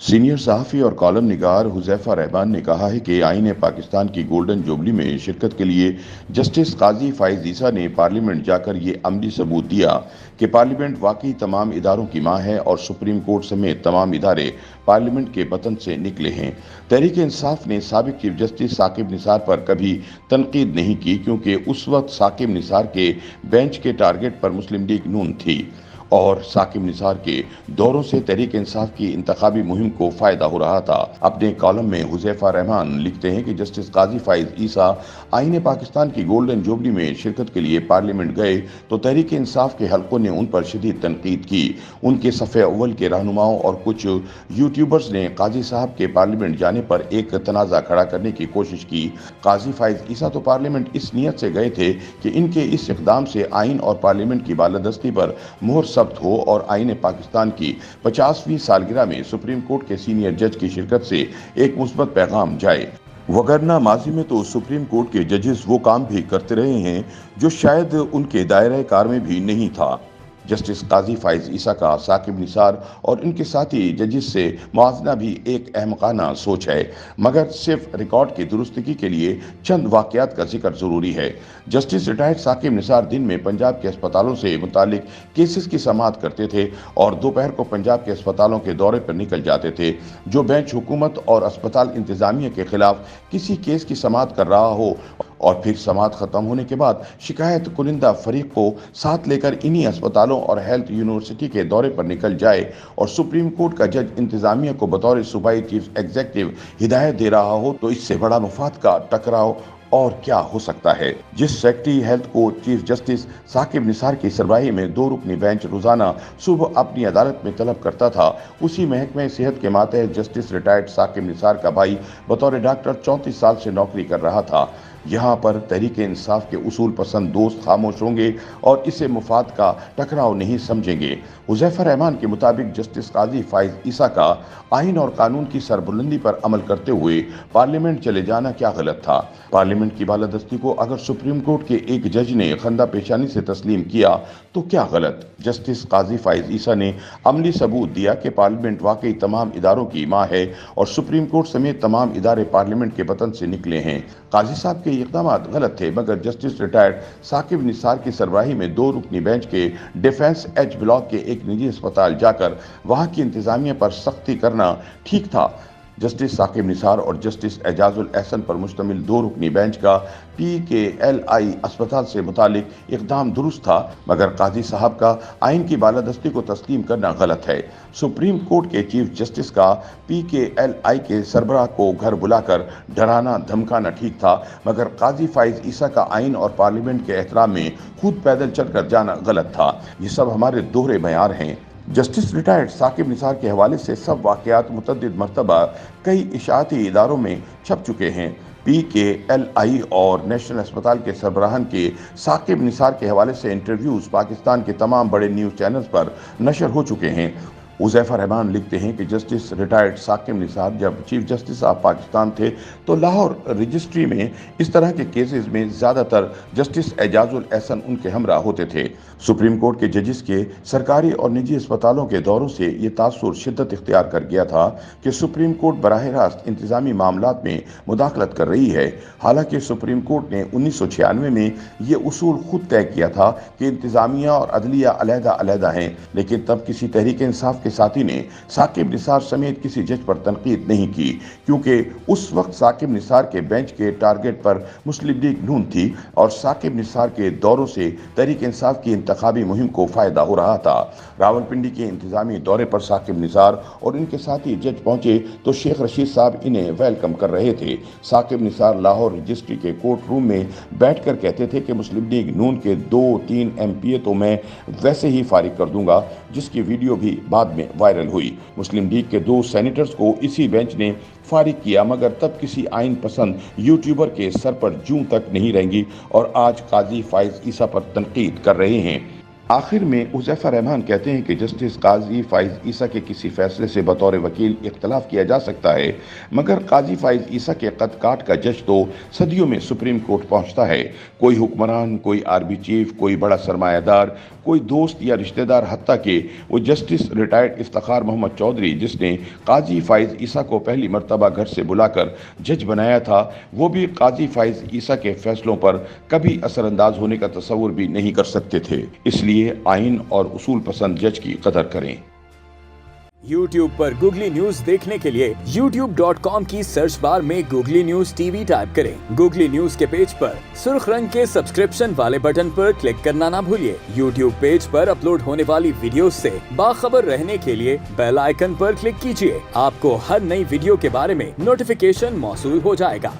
Senior सहाफ़ी और column निगार हुज़ैफ़ा रहमान ने कहा है कि आईन पाकिस्तान की गोल्डन जुबली में शिरकत के लिए जस्टिस काजी फ़ाइज़ ईसा ने पार्लियामेंट जाकर ये अमली सबूत दिया कि पार्लियामेंट वाकई तमाम इदारों की माँ है और सुप्रीम कोर्ट समेत तमाम इदारे पार्लियामेंट के बतन से निकले हैं। तहरीक इंसाफ ने साबिक चीफ जस्टिस साकिब निसार पर कभी तनकीद नहीं की, क्योंकि उस वक्त साकिब निसार के बेंच के टारगेट पर मुस्लिम लीग नून थी और साकिब निसार के दौरों से तहरीक इंसाफ की इंतखाबी मुहिम को फायदा हो रहा था। अपने कॉलम में हुज़ैफ़ा रहमान लिखते हैं कि जस्टिस काजी फ़ाइज़ ईसा आईन पाकिस्तान की गोल्डन जुबली में शिरकत के लिए पार्लियामेंट गए तो तहरीक इंसाफ के हलकों ने उन पर शदीद तनकीद की। उनके सफ़े अव्वल के रहनुमाओं और कुछ यूट्यूबर्स ने काजी साहब के पार्लियामेंट जाने पर एक तनाज़ा खड़ा करने की कोशिश की। काजी फ़ाइज़ ईसा तो पार्लियामेंट इस नीयत से गए थे कि इनके इस इक़दाम से आइन और पार्लियामेंट की बालादस्ती पर मोहर सख्त हो और आईन पाकिस्तान की 50वीं सालगिरह में सुप्रीम कोर्ट के सीनियर जज की शिरकत से एक मुस्बत पैगाम जाए। वगरना माजी में तो सुप्रीम कोर्ट के जजेस वो काम भी करते रहे हैं जो शायद उनके दायरे कार में भी नहीं था। जस्टिस काजी फ़ाइज़ ईसा का साकिब निसार और इनके साथी जजेस से मुआवजा भी एक अहमकाना सोच है, मगर सिर्फ रिकॉर्ड की दुरुस्तगी के लिए चंद वाक़यात का जिक्र ज़रूरी है। जस्टिस रिटायर्ड साकिब निसार दिन में पंजाब के अस्पतालों से मुतालिक केसेस की समाअत करते थे और दोपहर को पंजाब के अस्पतालों के दौरे पर निकल जाते थे। जो बेंच हुकूमत और अस्पताल इंतज़ामिया के खिलाफ किसी केस की समाअत कर रहा हो और फिर समाअत खत्म होने के बाद शिकायत कुनिंदा फरीक को साथ लेकर इन्हीं अस्पतालों और हेल्थ यूनिवर्सिटी के दौरे पर निकल जाए और सुप्रीम कोर्ट का जज इंतजामिया को बतौर सूबाई चीफ एग्जीक्यूटिव हिदायत दे रहा हो, तो इससे बड़ा मफाद का टकराव और क्या हो सकता है। जिस सेक्रेटरी हेल्थ को चीफ जस्टिस साकिब निसार की सरबराही में 2 रुकनी बेंच रोजाना सुबह अपनी अदालत में तलब करता था, उसी महकमे सेहत के मातहत जस्टिस रिटायर्ड साकिब निसार का भाई बतौर डॉक्टर 34 साल से नौकरी कर रहा था। यहाँ पर तहरीक इंसाफ के उसूल पसंद दोस्त खामोश होंगे और इसे मुफाद का टकराव नहीं समझेंगे। हुज़ैफ़ा रहमान के मुताबिक जस्टिस काजी फ़ाइज़ ईसा का आइन और कानून की सरबुलंदी पर अमल करते हुए पार्लियामेंट चले जाना क्या गलत था। पार्लियामेंट की बालादस्ती को अगर सुप्रीम कोर्ट के एक जज ने खंदा पेशानी से तस्लीम किया तो क्या गलत। जस्टिस काजी फ़ाइज़ ईसा ने अमली सबूत दिया कि पार्लियामेंट वाकई तमाम इदारों की माँ है और सुप्रीम कोर्ट समेत तमाम इदारे पार्लियामेंट के बतन से निकले हैं। काजी साहब के इक़दाम गलत थे, मगर जस्टिस रिटायर्ड साकिब निसार की सरबराही में 2 रुकनी बेंच के डिफेंस एच ब्लॉक के एक निजी अस्पताल जाकर वहां की इंतजामिया पर सख्ती करना ठीक था। जस्टिस साकिब निसार और जस्टिस एजाजुल एहसन पर मुश्तमिल 2 रुकनी बेंच का PKLI अस्पताल से मुतालिक इक़दाम दुरुस्त था, मगर काजी साहब का आइन की बालादस्ती को तस्लीम करना गलत है। सुप्रीम कोर्ट के चीफ जस्टिस का PKLI के सरबराह को घर बुलाकर डराना धमकाना ठीक था, मगर काजी फ़ाइज़ ईसा का आइन और पार्लियामेंट के एहतराम में खुद पैदल चलकर जाना गलत था। ये सब हमारे दोहरे मयार हैं। जस्टिस रिटायर्ड साकिब निसार के हवाले से सब वाक़यात मुतअद्दिद मरतबा कई इशाअती इदारों में छप चुके हैं। PKLI और नेशनल अस्पताल के सरबराहन के साकिब निसार के हवाले से इंटरव्यूज़ पाकिस्तान के तमाम बड़े न्यूज़ चैनल्स पर नशर हो चुके हैं। हुज़ैफ़ा रहमान लिखते हैं कि जस्टिस रिटायर्ड साकिब निसार जब चीफ जस्टिस ऑफ पाकिस्तान थे तो लाहौर रजिस्ट्री में इस तरह के केसेस में ज़्यादातर जस्टिस एजाजुल एहसन उनके हमरा होते थे। सुप्रीम कोर्ट के जजेस के सरकारी और निजी अस्पतालों के दौरों से ये तासुर शिद्दत इख्तियार कर गया था कि सुप्रीम कोर्ट बराह रास्त इंतज़ामी मामलात में मुदाखलत कर रही है। हालांकि सुप्रीम कोर्ट ने 1996 में ये उसूल खुद तय किया था कि इंतज़ामिया और अदलिया अलहदा हैं, लेकिन तब किसी तहरीक इंसाफ के साथी ने साकिब निसार समेत किसी जज पर तनकीद नहीं की, क्योंकि उस वक्त साकिब निसार के बेंच के टारगेट पर मुस्लिम लीग नून थी और साकिब निसार के दौरों से तहरीक इंसाफ की इंतखाबी मुहिम को फायदा हो रहा था। रावलपिंडी के इंतजामी दौरे पर साकिब निसार और इनके साथी जज पहुंचे तो शेख रशीद साहब इन्हें वेलकम कर रहे थे। साकिब निसार लाहौर रजिस्ट्री के कोर्ट रूम में बैठकर कहते थे कि मुस्लिम लीग नून के 2-3 MPA तो मैं वैसे ही फारिग कर दूंगा, जिसकी वीडियो भी बाद में वायरल हुई। मुस्लिम लीग के 2 सेनेटर्स को इसी बेंच ने फारिग किया, मगर तब किसी आइन पसंद यूट्यूबर के सर पर जूं तक नहीं रहेंगी और आज काजी फ़ाइज़ ईसा पर तनकीद कर रहे हैं। आखिर में हुज़ैफ़ा रहमान कहते हैं कि जस्टिस काजी फ़ाइज़ ईसा के किसी फैसले से बतौर वकील इख्तलाफ किया जा सकता है, मगर काजी फ़ाइज़ ईसा के कद काट का जज तो सदियों में सुप्रीम कोर्ट पहुंचता है। कोई हुक्मरान, कोई आर्मी चीफ, कोई बड़ा सरमायादार, कोई दोस्त या रिश्तेदार, हत्ता कि वो जस्टिस रिटायर्ड इफ्तिखार मोहम्मद चौधरी, जिसने काजी फ़ाइज़ ईसा को पहली मरतबा घर से बुलाकर जज बनाया था, वो भी काजी फ़ाइज़ ईसा के फैसलों पर कभी असरअंदाज होने का तसव्वुर भी नहीं कर सकते थे। इसलिए आइन और उसूल पसंद जज की कदर करें। YouTube पर गूगली न्यूज देखने के लिए youtube.com की सर्च बार में गूगली न्यूज टीवी टाइप करें। गूगली न्यूज के पेज पर सुर्ख रंग के सब्सक्रिप्शन वाले बटन पर क्लिक करना ना भूलिए। YouTube पेज पर अपलोड होने वाली वीडियोस से बाखबर रहने के लिए बेल आइकन पर क्लिक कीजिए। आपको हर नई वीडियो के बारे में नोटिफिकेशन मौसूल हो जाएगा।